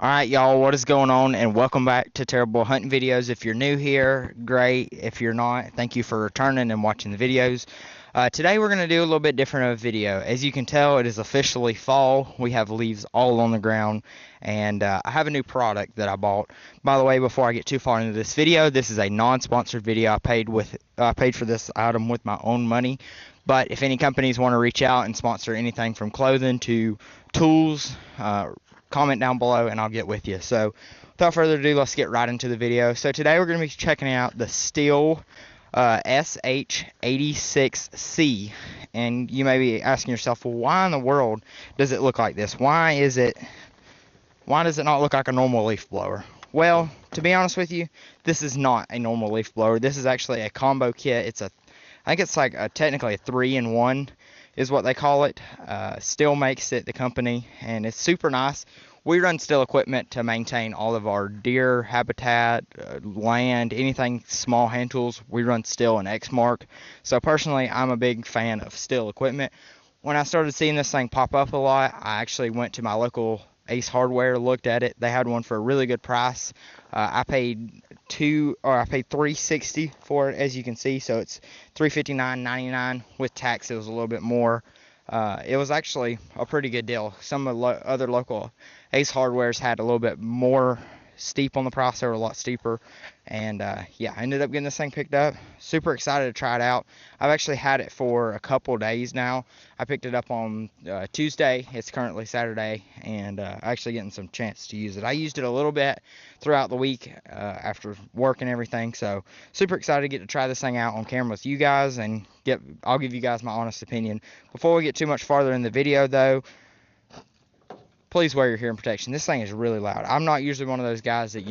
Alright y'all, what is going on, and welcome back to Terrible Hunting Videos. If you're new here, great. If you're not, thank you for returning and watching the videos. Today we're going to do a little bit different of a video. As you can tell, it is officially fall. We have leaves all on the ground, and I have a new product that I bought. By the way, before I get too far into this video, this is a non-sponsored video. I paid for this item with my own money. But if any companies want to reach out and sponsor anything from clothing to tools, comment down below and I'll get with you. So without further ado, let's get right into the video. So today we're going to be checking out the STIHL SH86C, and you may be asking yourself, well, why in the world does it look like this? Why does it not look like a normal leaf blower? Well, to be honest with you, this is not a normal leaf blower. This is actually a combo kit. I think it's like technically a 3-in-1 is what they call it. STIHL makes it, the company, and it's super nice. We run STIHL equipment to maintain all of our deer habitat, land, anything small hand tools. We run STIHL and Exmark. So personally, I'm a big fan of STIHL equipment. When I started seeing this thing pop up a lot, I actually went to my local Ace Hardware, looked at it. They had one for a really good price. I paid $360 for it, as you can see. So it's $359.99 with tax. It was a little bit more. It was actually a pretty good deal. Some of the other local Ace Hardwares had a little bit more steep on the price. They were a lot steeper, and yeah, I ended up getting this thing picked up. Super excited to try it out. I've actually had it for a couple days now. I picked it up on Tuesday. It's currently Saturday, and actually getting some chance to use it. I used it a little bit throughout the week after work and everything, so super excited to get to try this thing out on camera with you guys, and I'll give you guys my honest opinion. Before we get too much farther in the video though, please wear your hearing protection. This thing is really loud. I'm not usually one of those guys that,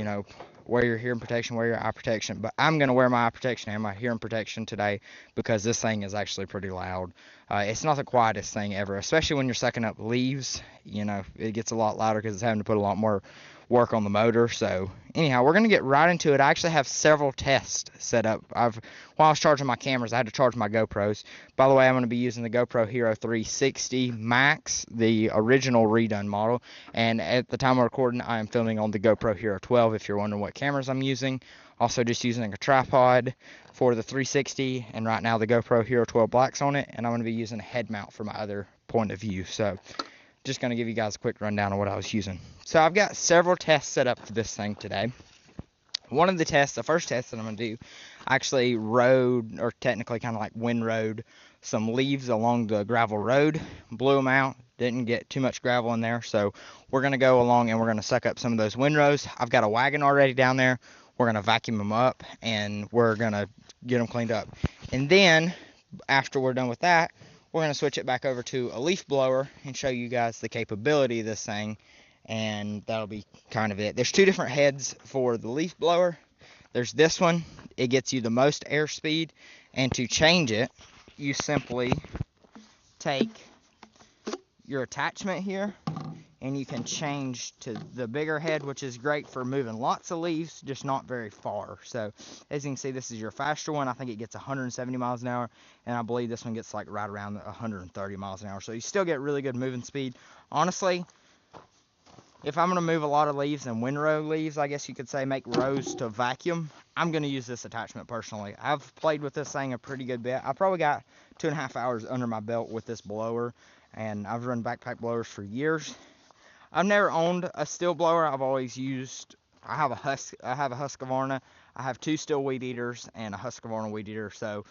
wear your hearing protection, wear your eye protection, but I'm going to wear my eye protection and my hearing protection today because this thing is actually pretty loud. It's not the quietest thing ever, especially when you're sucking up leaves. It gets a lot louder because it's having to put a lot more work on the motor. So anyhow, we're going to get right into it. I actually have several tests set up. While I was charging my cameras, I had to charge my GoPros. By the way, I'm going to be using the GoPro Hero 360 Max, the original redone model, and at the time of recording, I am filming on the GoPro Hero 12 if you're wondering what cameras I'm using. Also just using a tripod for the 360, and right now the GoPro Hero 12 Black's on it, and I'm going to be using a head mount for my other point of view. So just going to give you guys a quick rundown of what I was using. So I've got several tests set up for this thing today. One of the tests, the first test that I'm going to do, I actually rode, or technically kind of like windrowed, some leaves along the gravel road, blew them out, didn't get too much gravel in there, so we're going to go along and we're going to suck up some of those windrows. I've got a wagon already down there. We're going to vacuum them up, and we're going to get them cleaned up. And then, after we're done with that, we're going to switch it back over to a leaf blower and show you guys the capability of this thing, and that'll be kind of it. There's two different heads for the leaf blower. There's this one. It gets you the most airspeed, and to change it, you simply take your attachment here, and you can change to the bigger head, which is great for moving lots of leaves, just not very far. So as you can see, this is your faster one. I think it gets 170 miles an hour, and I believe this one gets like right around 130 miles an hour. So you still get really good moving speed. Honestly, if I'm going to move a lot of leaves and windrow leaves, I guess you could say, make rows to vacuum, I'm going to use this attachment personally. I've played with this thing a pretty good bit. I probably got 2.5 hours under my belt with this blower, and I've run backpack blowers for years. I've never owned a STIHL blower. I've always used, I have a Husqvarna. I have two STIHL weed eaters and a Husqvarna weed eater. So,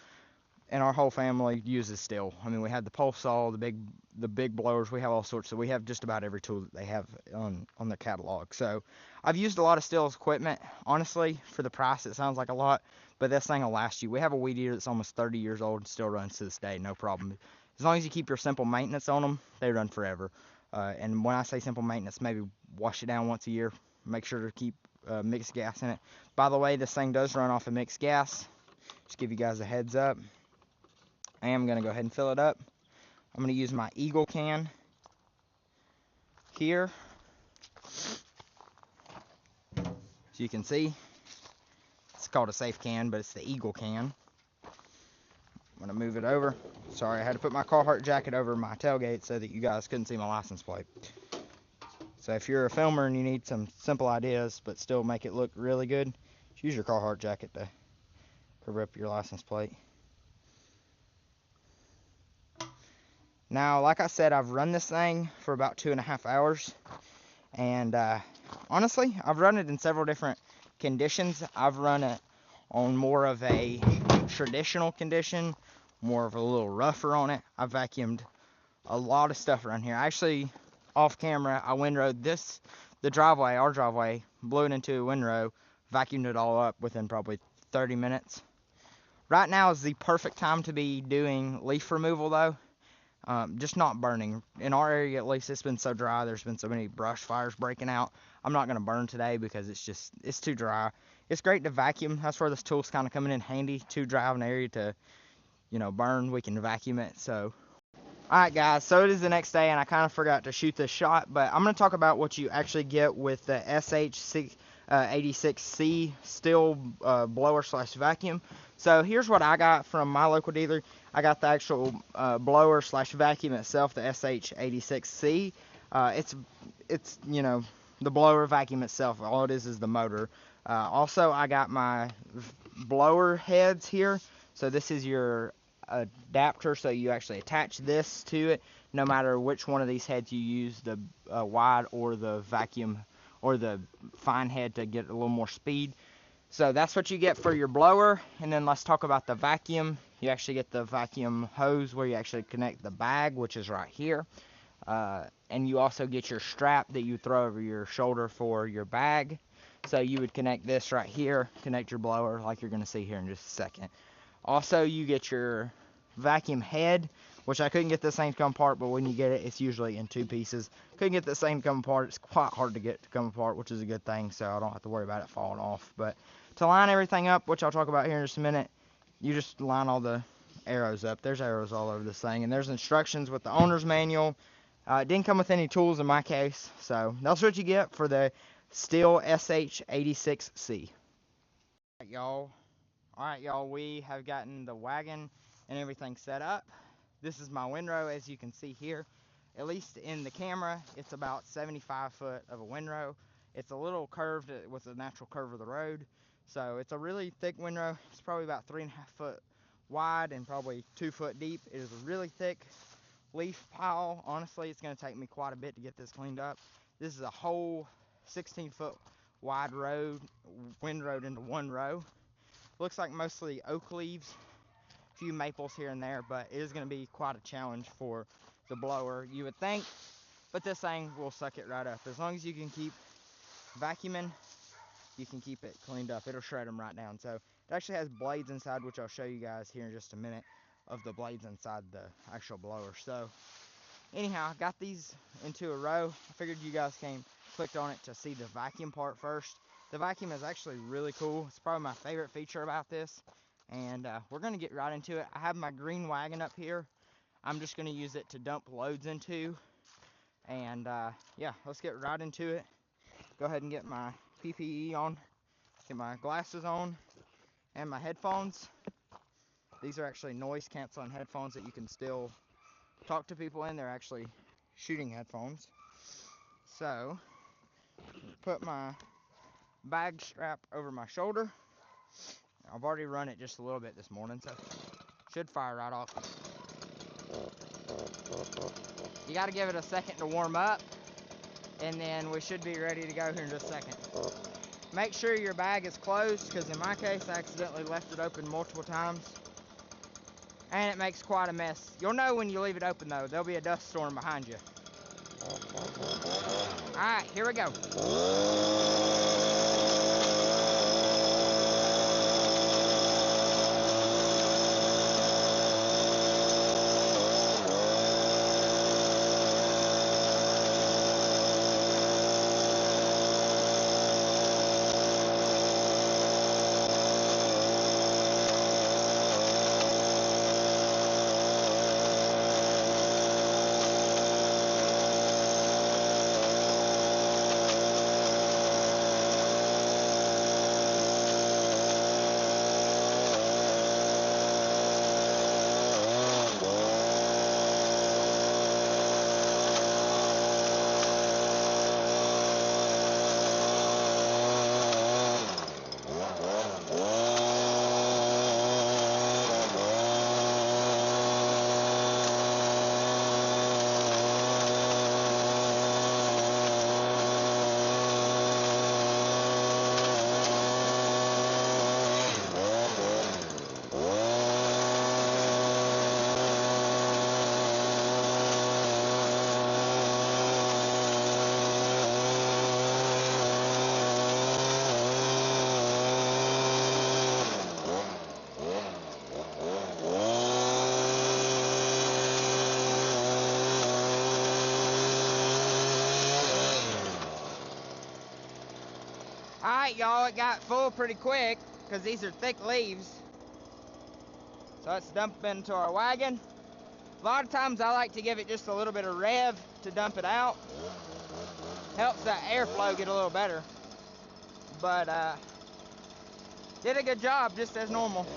and our whole family uses STIHL. I mean, we have the pulse saw, the big blowers. We have all sorts. So we have just about every tool that they have on the catalog. So I've used a lot of STIHL's equipment. Honestly, for the price, it sounds like a lot, but this thing will last you. We have a weed eater that's almost 30 years old and still runs to this day, no problem. As long as you keep your simple maintenance on them, they run forever. And when I say simple maintenance, maybe wash it down once a year. Make sure to keep mixed gas in it. By the way, this thing does run off of mixed gas. Just give you guys a heads up. I am going to go ahead and fill it up. I'm going to use my Eagle can here. As you can see, it's called a safe can, but it's the Eagle can. I'm going to move it over. Sorry, I had to put my Carhartt jacket over my tailgate so that you guys couldn't see my license plate. So if you're a filmer and you need some simple ideas but still make it look really good, just use your Carhartt jacket to cover up your license plate. Now, like I said, I've run this thing for about 2.5 hours, and honestly, I've run it in several different conditions. I've run it on more of a traditional condition, more of a little rougher on it. I vacuumed a lot of stuff around here. Actually, off camera, I windrowed the driveway, our driveway, blew it into a windrow, vacuumed it all up within probably 30 minutes. Right now is the perfect time to be doing leaf removal though. Just not burning. In our area at least, it's been so dry, there's been so many brush fires breaking out. I'm not going to burn today because it's too dry. It's great to vacuum. That's where this tool's kind of coming in handy. Too dry of an area to, burn, we can vacuum it. So, alright guys, so it is the next day and I kind of forgot to shoot this shot, but I'm going to talk about what you actually get with the STIHL STIHL blower / vacuum. So here's what I got from my local dealer. I got the actual blower / vacuum itself, the STIHL. It's the blower vacuum itself. All it is the motor. Also, I got my blower heads here. So this is your adapter, so you actually attach this to it. No matter which one of these heads you use, the wide or the vacuum or the fine head to get a little more speed. So that's what you get for your blower. And then let's talk about the vacuum. You actually get the vacuum hose where you actually connect the bag, which is right here. And you also get your strap that you throw over your shoulder for your bag. So you would connect this right here, connect your blower like you're going to see here in just a second. Also, you get your vacuum head, which I couldn't get this thing to come apart, but when you get it, it's usually in 2 pieces. Couldn't get this thing to come apart. It's quite hard to get to come apart, which is a good thing, so I don't have to worry about it falling off. But to line everything up, which I'll talk about here in just a minute, you just line all the arrows up. There's arrows all over this thing, and there's instructions with the owner's manual. It didn't come with any tools in my case, so that's what you get for the STIHL SH86C. Alright y'all, we have gotten the wagon and everything set up. This is my windrow, as you can see here. At least in the camera, it's about 75 foot of a windrow. It's a little curved with the natural curve of the road. So it's a really thick windrow. It's probably about 3.5 foot wide and probably 2 foot deep. It is a really thick leaf pile. Honestly, it's going to take me quite a bit to get this cleaned up. This is a whole 16 foot wide road, windrowed into one row. Looks like mostly oak leaves, a few maples here and there, but it is going to be quite a challenge for the blower, you would think, but this thing will suck it right up. As long as you can keep vacuuming, you can keep it cleaned up. It'll shred them right down. So it actually has blades inside, which I'll show you guys here in just a minute, of the blades inside the actual blower. So anyhow, I got these into a row. I figured you guys clicked on it to see the vacuum part first. The vacuum is actually really cool. It's probably my favorite feature about this. And we're going to get right into it. I have my green wagon up here. I'm just going to use it to dump loads into. And yeah, let's get right into it. Go ahead and get my PPE on. Get my glasses on. And my headphones. These are actually noise canceling headphones that you can still talk to people in. They're actually shooting headphones. So, put my bag strap over my shoulder. I've already run it just a little bit this morning, so should fire right off. You got to give it a second to warm up, and then we should be ready to go here in just a second. Make sure your bag is closed, because in my case I accidentally left it open multiple times, and it makes quite a mess. You'll know when you leave it open though. There'll be a dust storm behind you. Alright, here we go. Alright, y'all, it got full pretty quick because these are thick leaves. So let's dump it into our wagon. A lot of times I like to give it just a little bit of rev to dump it out. Helps that airflow get a little better. But did a good job just as normal.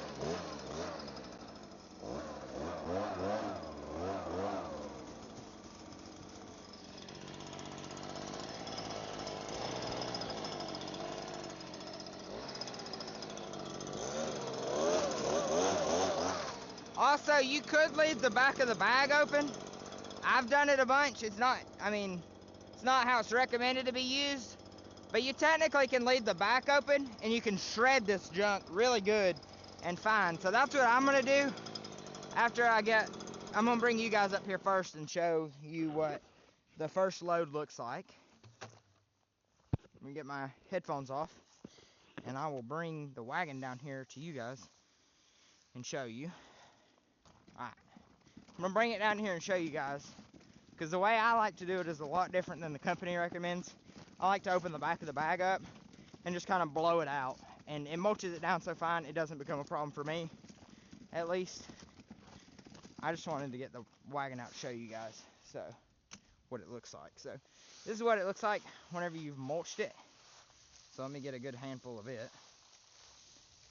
Also, you could leave the back of the bag open. I've done it a bunch. It's not how it's recommended to be used. But you technically can leave the back open and you can shred this junk really good and fine. So that's what I'm gonna do after I'm gonna bring you guys up here first and show you what the first load looks like. Let me get my headphones off and I will bring the wagon down here to you guys and show you. Alright, I'm gonna bring it down here and show you guys, because the way I like to do it is a lot different than the company recommends. I like to open the back of the bag up and just kind of blow it out, and it mulches it down so fine it doesn't become a problem for me, at least. I just wanted to get the wagon out to show you guys so what it looks like. So this is what it looks like whenever you've mulched it. So let me get a good handful of it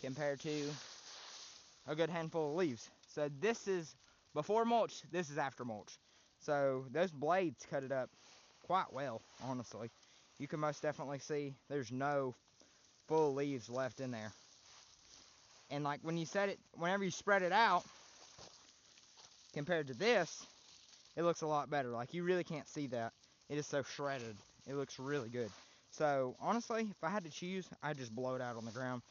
compared to a good handful of leaves. So this is before mulch, this is after mulch. So those blades cut it up quite well, honestly. You can most definitely see there's no full leaves left in there. And like when you set it, whenever you spread it out, compared to this, it looks a lot better. Like you really can't see that. It is so shredded. It looks really good. So honestly, if I had to choose, I'd just blow it out on the ground.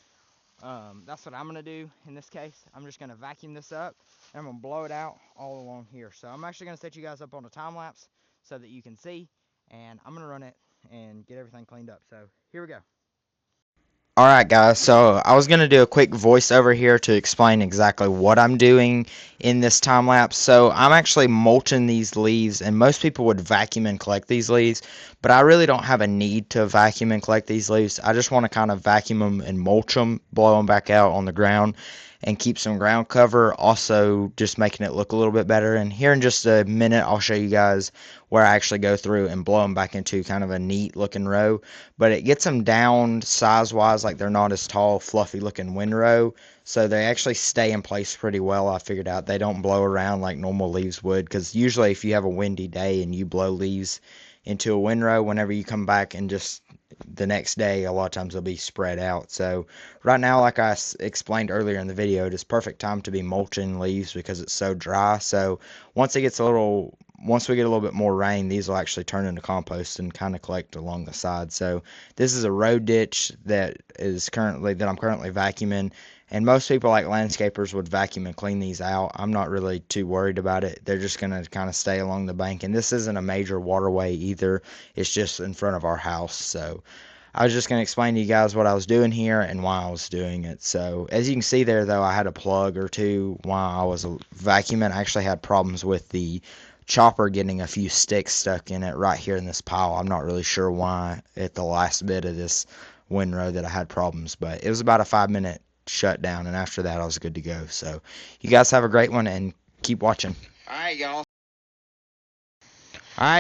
That's what I'm gonna do in this case. I'm just gonna vacuum this up and I'm gonna blow it out all along here. So I'm actually gonna set you guys up on a time lapse so that you can see, and I'm gonna run it and get everything cleaned up. So here we go. Alright guys, so I was going to do a quick voiceover here to explain exactly what I'm doing in this time lapse. So I'm actually mulching these leaves, and most people would vacuum and collect these leaves, but I really don't have a need to vacuum and collect these leaves. I just want to kind of vacuum them and mulch them, blow them back out on the ground, and keep some ground cover, also just making it look a little bit better. And here in just a minute I'll show you guys where I actually go through and blow them back into kind of a neat looking row, but it gets them down size wise, like they're not as tall fluffy looking windrow, so they actually stay in place pretty well. I figured out they don't blow around like normal leaves would, because usually if you have a windy day and you blow leaves into a windrow, whenever you come back and just the next day, a lot of times they'll be spread out. So right now, like I explained earlier in the video, it is perfect time to be mulching leaves because it's so dry. So once we get a little bit more rain, these will actually turn into compost and kind of collect along the side. So this is a road ditch that I'm currently vacuuming, and most people, like landscapers, would vacuum and clean these out. I'm not really too worried about it. They're just going to kind of stay along the bank, and this isn't a major waterway either. It's just in front of our house. So I was just going to explain to you guys what I was doing here and why I was doing it. So as you can see there, though, I had a plug or two while I was vacuuming. I actually had problems with the chopper getting a few sticks stuck in it right here in this pile. I'm not really sure why at the last bit of this windrow that I had problems, but it was about a 5-minute shutdown, and after that I was good to go. So you guys have a great one and keep watching. Alright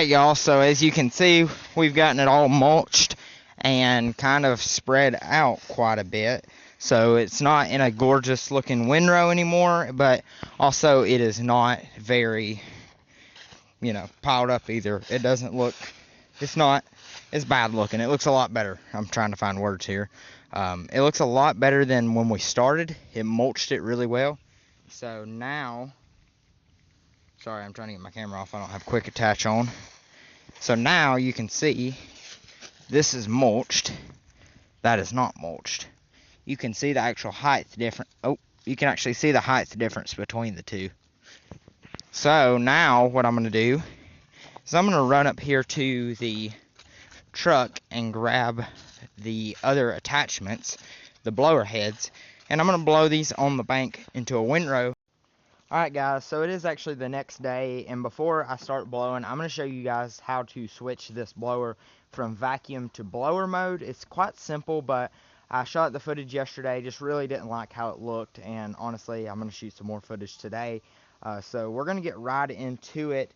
y'all, so as you can see, we've gotten it all mulched and kind of spread out quite a bit. So it's not in a gorgeous looking windrow anymore, but also it is not very, piled up either. It doesn't look, it's not as bad looking. It looks a lot better. I'm trying to find words here. It looks a lot better than when we started. It mulched it really well. So now, sorry, I'm trying to get my camera off. I don't have quick attach on. So now you can see this is mulched. That is not mulched. You can see the actual height difference. Oh, you can actually see the height difference between the two. So now what I'm going to do is I'm going to run up here to the truck and grab the other attachments, the blower heads, and I'm going to blow these on the bank into a windrow. Alright guys, so it is actually the next day, and before I start blowing, I'm going to show you guys how to switch this blower from vacuum to blower mode. It's quite simple, but I shot the footage yesterday, just really didn't like how it looked, and honestly, I'm going to shoot some more footage today. So we're going to get right into it.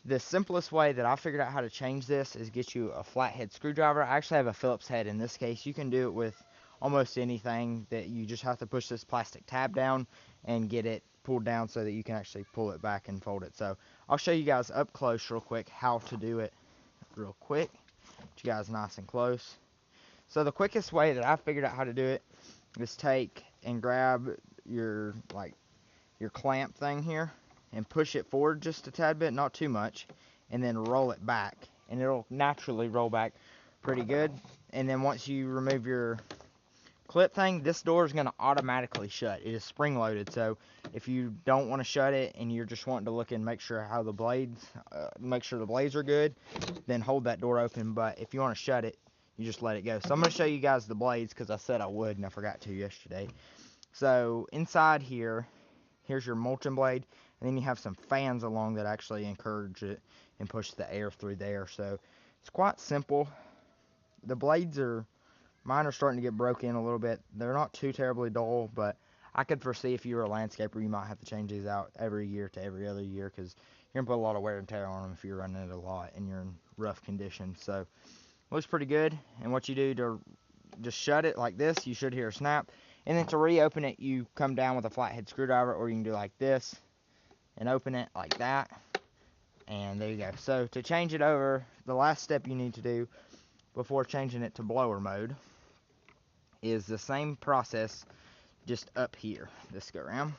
The simplest way that I figured out how to change this is get you a flathead screwdriver. I actually have a Phillips head in this case. You can do it with almost anything. That you just have to push this plastic tab down and get it pulled down so that you can actually pull it back and fold it. So I'll show you guys up close real quick how to do it real quick. Get you guys nice and close. So the quickest way that I figured out how to do it is take and grab your clamp thing here and push it forward just a tad bit, not too much, and then roll it back, and it'll naturally roll back pretty good. And then once you remove your clip thing, this door is going to automatically shut. It is spring loaded, so if you don't want to shut it and you're just wanting to look and make sure how the blades are good, then hold that door open. But if you want to shut it, you just let it go. So I'm going to show you guys the blades because I said I would and I forgot to yesterday. So inside here, here's your mulching blade, and then you have some fans along that actually encourage it and push the air through there. So it's quite simple. The blades mine are starting to get broke in a little bit. They're not too terribly dull, but I could foresee if you were a landscaper, you might have to change these out every year to every other year because you're going to put a lot of wear and tear on them if you're running it a lot and you're in rough condition. So it looks pretty good. And what you do to just shut it like this, you should hear a snap. And then to reopen it, you come down with a flathead screwdriver, or you can do like this and open it like that. And there you go. So to change it over, the last step you need to do before changing it to blower mode is the same process, just up here. This go around.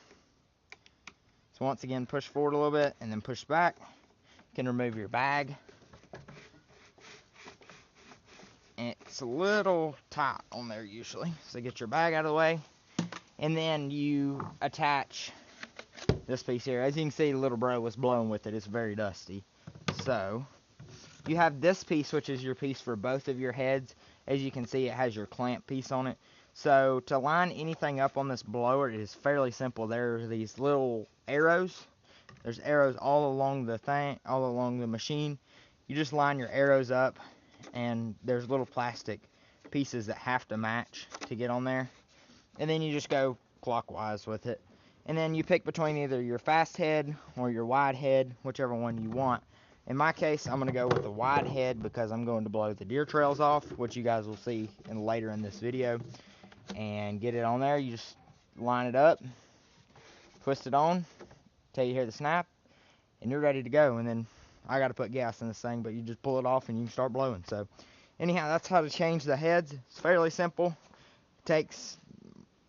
So once again, push forward a little bit and then push back. You can remove your bag. And it's a little tight on there usually. So get your bag out of the way. And then you attach this piece here. As you can see, the little bro was blowing with it. It's very dusty. So you have this piece, which is your piece for both of your heads. As you can see, it has your clamp piece on it. So to line anything up on this blower, it is fairly simple. There are these little arrows. There's arrows all along the thing, all along the machine. You just line your arrows up, and there's little plastic pieces that have to match to get on there. And then you just go clockwise with it. And then you pick between either your fast head or your wide head, whichever one you want. In my case, I'm going to go with the wide head because I'm going to blow the deer trails off, which you guys will see later in this video. And get it on there. You just line it up, twist it on till you hear the snap, and you're ready to go. And then I got to put gas in this thing, but you just pull it off and you can start blowing. So anyhow, that's how to change the heads. It's fairly simple. It takes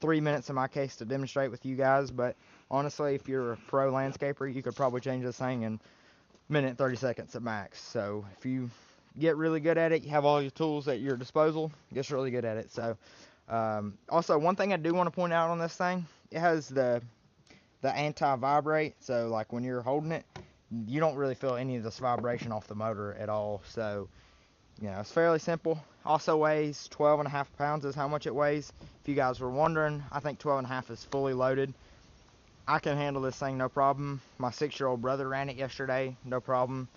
3 minutes in my case to demonstrate with you guys, but honestly, if you're a pro landscaper, you could probably change this thing in a minute and 30 seconds at max. So if you get really good at it, you have all your tools at your disposal, get really good at it. So also, one thing I do want to point out on this thing, it has the anti-vibrate, so like when you're holding it, you don't really feel any of this vibration off the motor at all. So you know, it's fairly simple. Also weighs 12.5 pounds is how much it weighs. If you guys were wondering, I think 12.5 is fully loaded. I can handle this thing no problem. My 6-year-old brother ran it yesterday, no problem.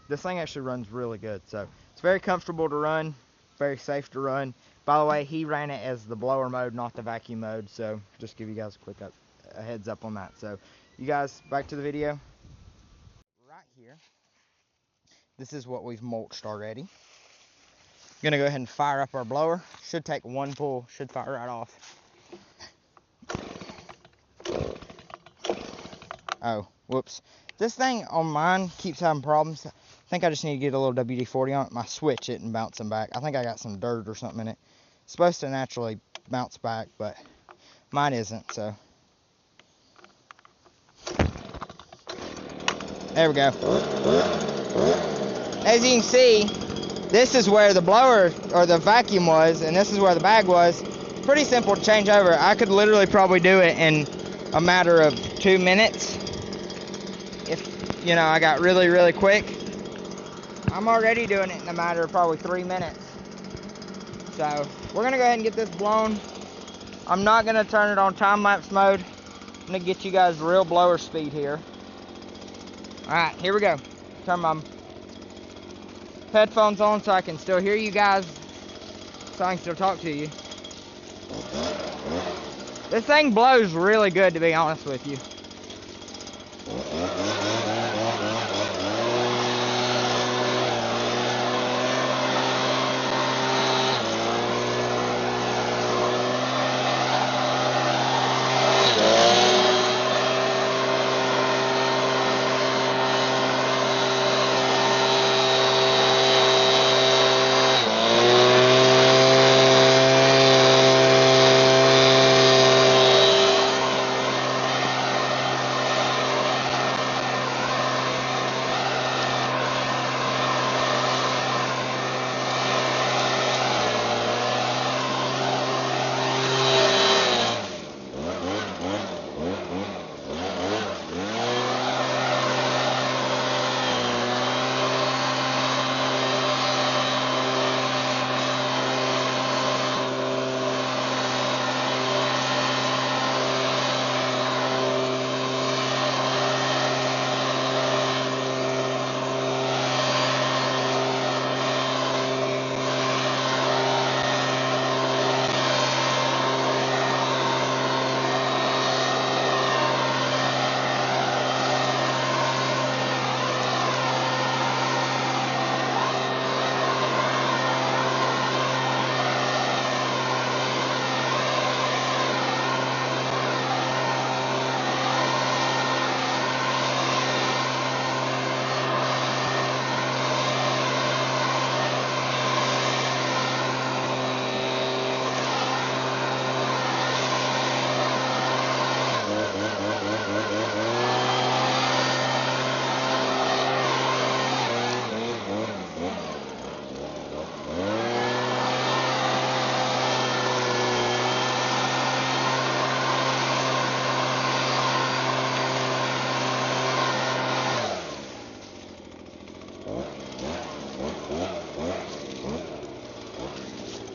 This thing actually runs really good, so it's very comfortable to run, very safe to run. By the way, he ran it as the blower mode, not the vacuum mode, so just give you guys a quick a heads up on that. So you guys, back to the video. Right here, this is what we've mulched already. Gonna go ahead and fire up our blower. Should take one pull, should fire right off. Oh, whoops. This thing on mine keeps having problems. I think I just need to get a little WD-40 on it. My switch isn't bouncing back. I think I got some dirt or something in it. It's supposed to naturally bounce back, but mine isn't, so. There we go. As you can see, this is where the blower or the vacuum was, and this is where the bag was. Pretty simple to change over. I could literally probably do it in a matter of 2 minutes. If, you know, I got really, really quick. I'm already doing it in a matter of probably 3 minutes. So, we're going to go ahead and get this blown. I'm not going to turn it on time-lapse mode. I'm gonna get you guys real blower speed here. Alright, here we go. Turn my headphones on so I can still hear you guys, so I can still talk to you. This thing blows really good, to be honest with you.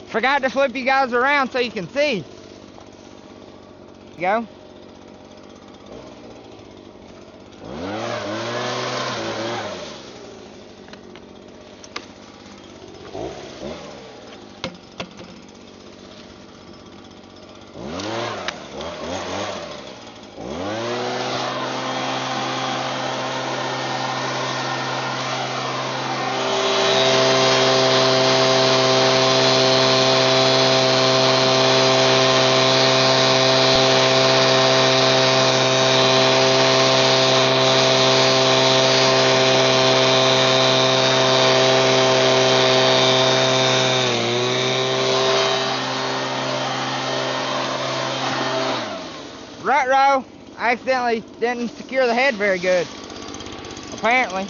Forgot to flip you guys around so you can see. Go. Right row, I accidentally didn't secure the head very good. Apparently.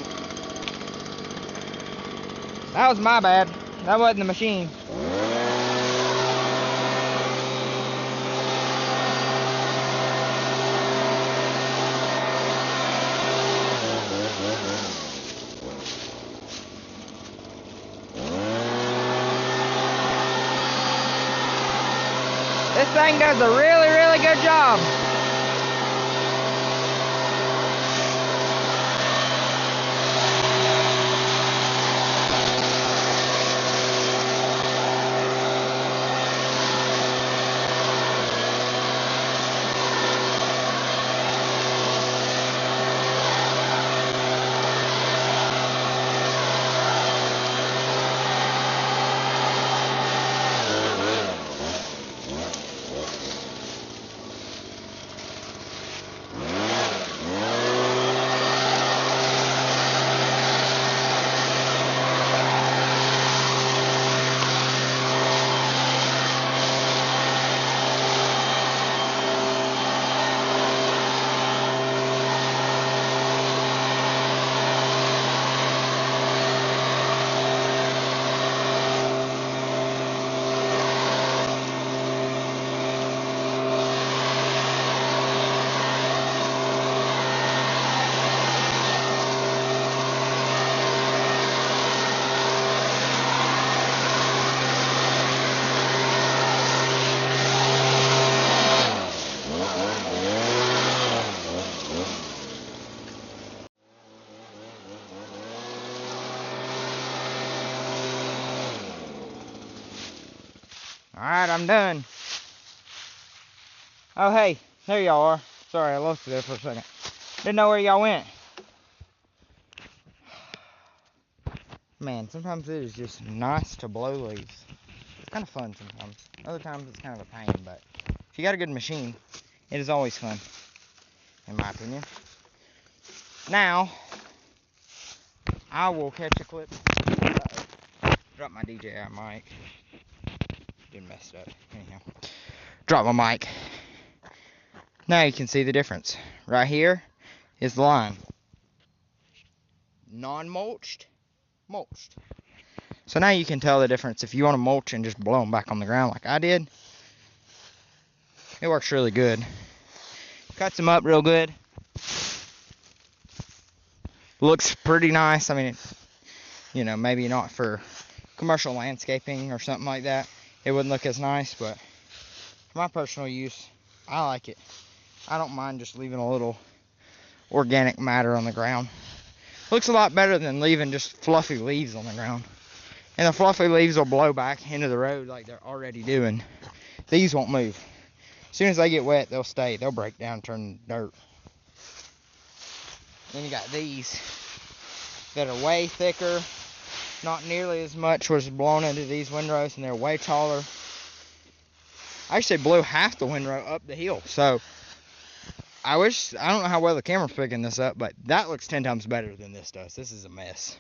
That was my bad. That wasn't the machine. This thing does a really, really good job. Alright, I'm done. Oh, hey, there y'all are. Sorry, I lost you there for a second. Didn't know where y'all went. Man, sometimes it is just nice to blow leaves. It's kind of fun sometimes. Other times it's kind of a pain, but if you got a good machine, it is always fun, in my opinion. Now, I will catch a clip. Drop my DJI mic. Didn't mess it up. Anyhow, drop my mic. Now you can see the difference. Right here is the line. Non-mulched, mulched. So now you can tell the difference. If you want to mulch and just blow them back on the ground like I did, it works really good. Cuts them up real good. Looks pretty nice. I mean, you know, maybe not for commercial landscaping or something like that. It wouldn't look as nice, but for my personal use, I like it. I don't mind just leaving a little organic matter on the ground. Looks a lot better than leaving just fluffy leaves on the ground. And the fluffy leaves will blow back into the road like they're already doing. These won't move. As soon as they get wet, they'll stay. They'll break down and turn to dirt. Then you got these that are way thicker. Not nearly as much was blown into these windrows, and they're way taller. I actually blew half the windrow up the hill. So I don't know how well the camera's picking this up, but that looks 10 times better than this does. This is a mess.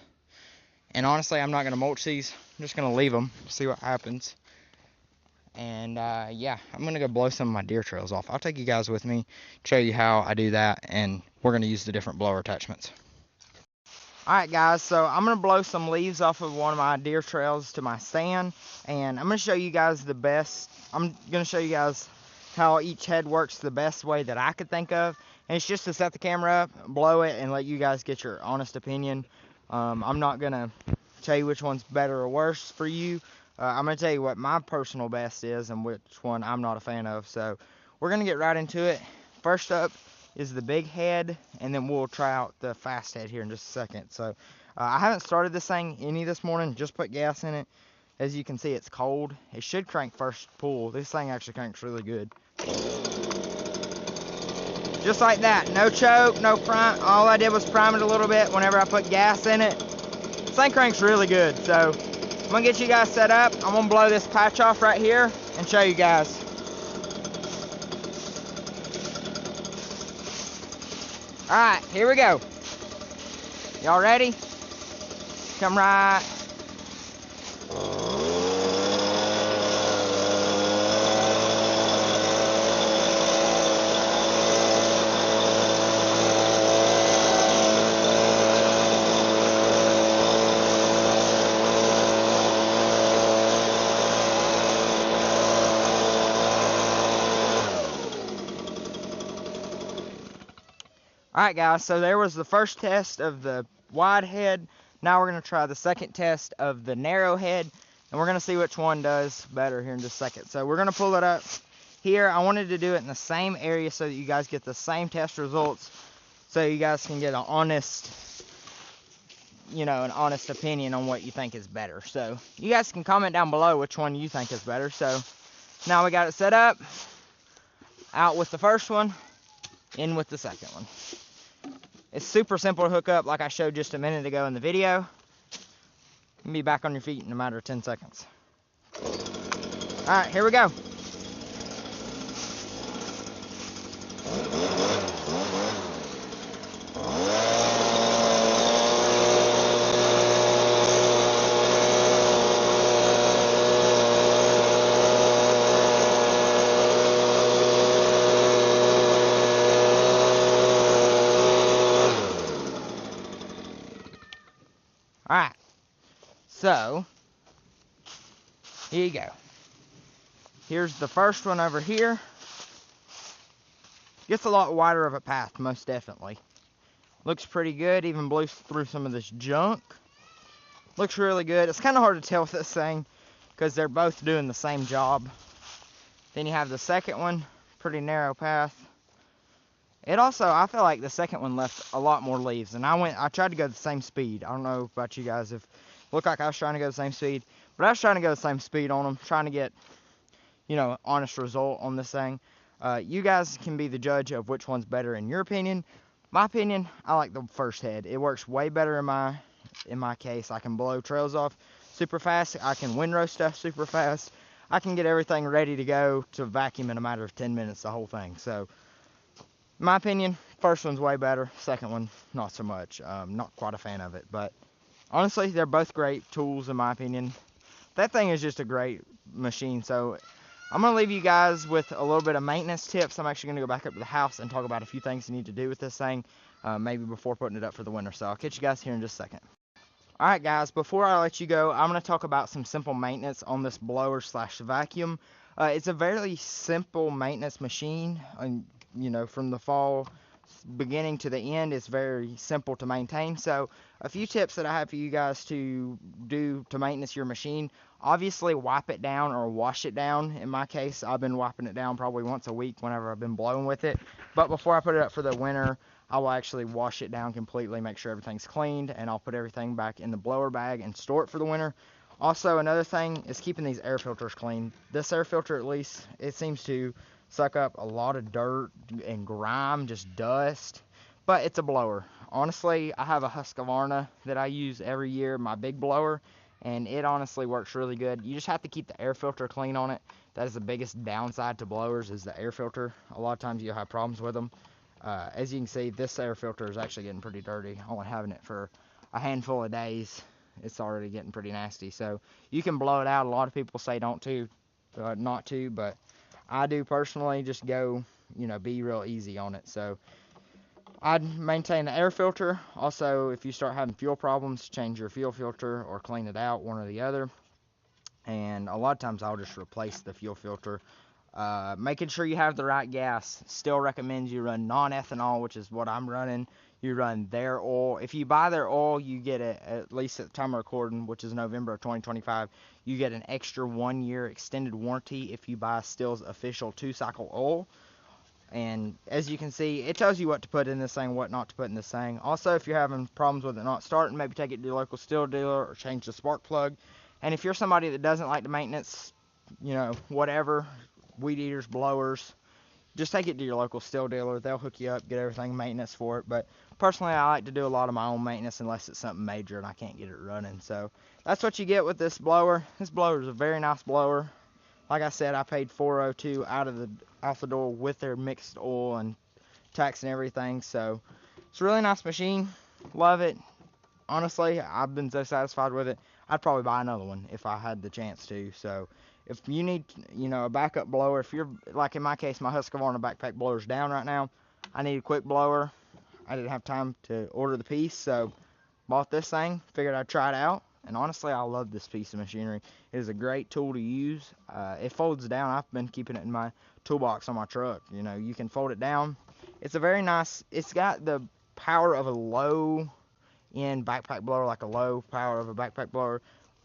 And honestly, I'm not going to mulch these. I'm just going to leave them, see what happens. And yeah, I'm going to go blow some of my deer trails off. I'll take you guys with me, show you how I do that, and we're going to use the different blower attachments. Alright guys, so I'm going to blow some leaves off of one of my deer trails to my stand, and I'm going to show you guys I'm going to show you guys how each head works the best way that I could think of. And it's just to set the camera up, blow it, and let you guys get your honest opinion. I'm not going to tell you which one's better or worse for you. I'm going to tell you what my personal best is and which one I'm not a fan of. So we're going to get right into it. First up is the big head, and then we'll try out the fast head here in just a second. So I haven't started this thing any this morning, just put gas in it. As you can see, it's cold. It should crank first pull. This thing actually cranks really good. Just like that, no choke, no prime. All I did was prime it a little bit whenever I put gas in it. This thing cranks really good. So I'm gonna get you guys set up. I'm gonna blow this patch off right here and show you guys. Alright, here we go. Y'all ready? Come right. Alright guys, so there was the first test of the wide head. Now we're going to try the second test of the narrow head, and we're going to see which one does better here in just a second. So we're going to pull it up here. I wanted to do it in the same area so that you guys get the same test results, so you guys can get an honest, an honest opinion on what you think is better. So you guys can comment down below which one you think is better. So now we got it set up. Out with the first one, in with the second one. It's super simple to hook up like I showed just a minute ago in the video. You'll be back on your feet in a matter of 10 seconds. Alright, here we go. Alright, so here you go. Here's the first one over here. Gets a lot wider of a path, most definitely. Looks pretty good, even blew through some of this junk. Looks really good. It's kind of hard to tell with this thing because they're both doing the same job. Then you have the second one, pretty narrow path. It also, I feel like the second one left a lot more leaves, and I tried to go the same speed. I don't know about you guys if it looked like I was trying to go the same speed, but I was trying to go the same speed on them, trying to get honest result on this thing. You guys can be the judge of which one's better in your opinion. My opinion, I like the first head. It works way better in my case. I can blow trails off super fast. I can windrow stuff super fast. I can get everything ready to go to vacuum in a matter of 10 minutes, the whole thing. So, in my opinion, first one's way better. Second one, not so much. Not quite a fan of it. But honestly, they're both great tools in my opinion. That thing is just a great machine. So I'm going to leave you guys with a little bit of maintenance tips. I'm actually going to go back up to the house and talk about a few things you need to do with this thing, maybe before putting it up for the winter. So I'll catch you guys here in just a second. Alright guys, before I let you go, I'm going to talk about some simple maintenance on this blower slash vacuum. It's a very simple maintenance machine, and from the fall beginning to the end, it's very simple to maintain. So a few tips that I have for you guys to do to maintenance your machine: obviously wipe it down or wash it down. In my case, I've been wiping it down probably once a week whenever I've been blowing with it, but before I put it up for the winter, I will actually wash it down completely, make sure everything's cleaned, and I'll put everything back in the blower bag and store it for the winter. Also, another thing is keeping these air filters clean. This air filter, at least, it seems to suck up a lot of dirt and grime, just dust, but it's a blower. Honestly, I have a Husqvarna that I use every year, my big blower, and it honestly works really good. You just have to keep the air filter clean on it. That is the biggest downside to blowers, is the air filter. A lot of times you'll have problems with them. As you can see, this air filter is actually getting pretty dirty. Only having it for a handful of days, it's already getting pretty nasty. So you can blow it out. A lot of people say not to, but I do personally. Just go, be real easy on it. So I'd maintain the air filter. Also, if you start having fuel problems, change your fuel filter or clean it out, one or the other. And a lot of times I'll just replace the fuel filter. Making sure you have the right gas. Still recommends you run non-ethanol, which is what I'm running. You run their oil. If you buy their oil, you get it, at least at the time of recording, which is November of 2025, you get an extra 1-year extended warranty if you buy STIHL's official 2-cycle oil. And as you can see, it tells you what to put in this thing, what not to put in this thing. Also, if you're having problems with it not starting, maybe take it to your local STIHL dealer or change the spark plug. And if you're somebody that doesn't like the maintenance, whatever, weed eaters, blowers, just take it to your local STIHL dealer. They'll hook you up, get everything maintenance for it. But personally, I like to do a lot of my own maintenance unless it's something major and I can't get it running. So that's what you get with this blower. This blower is a very nice blower. Like I said, I paid $402 out the door with their mixed oil and tax and everything. So it's a really nice machine. Love it. Honestly, I've been so satisfied with it. I'd probably buy another one if I had the chance to. So if you need, a backup blower, if you're, like in my case, my Husqvarna backpack blower is down right now. I need a quick blower. I didn't have time to order the piece, so bought this thing. Figured I'd try it out. And honestly, I love this piece of machinery. It is a great tool to use. It folds down. I've been keeping it in my toolbox on my truck. You can fold it down. It's a very nice, it's got the power of a low-end backpack blower, like a low power of a backpack blower,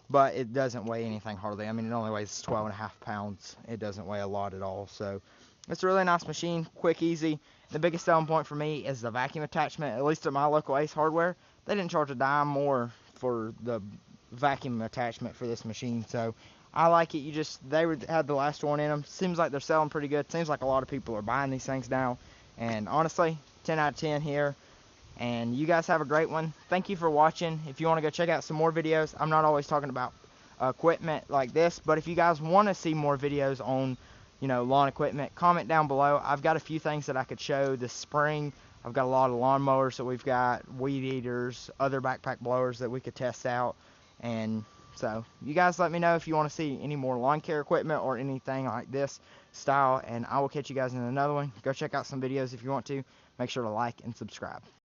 but it doesn't weigh anything hardly. I mean, it only weighs 12.5 pounds. It doesn't weigh a lot at all. So it's a really nice machine, quick, easy. The biggest selling point for me is the vacuum attachment. At least at my local Ace Hardware, they didn't charge a dime more for the vacuum attachment for this machine. So I like it. They had the last one in them. Seems like they're selling pretty good. Seems like a lot of people are buying these things now. And honestly, 10 out of 10 here. And you guys have a great one. Thank you for watching. If you want to go check out some more videos, I'm not always talking about equipment like this, but if you guys want to see more videos on, lawn equipment, comment down below. I've got a few things that I could show this spring. I've got a lot of lawnmowers that we've got, weed eaters, other backpack blowers that we could test out. And so you guys let me know if you want to see any more lawn care equipment or anything like this style, and I will catch you guys in another one. Go check out some videos if you want to. Make sure to like and subscribe.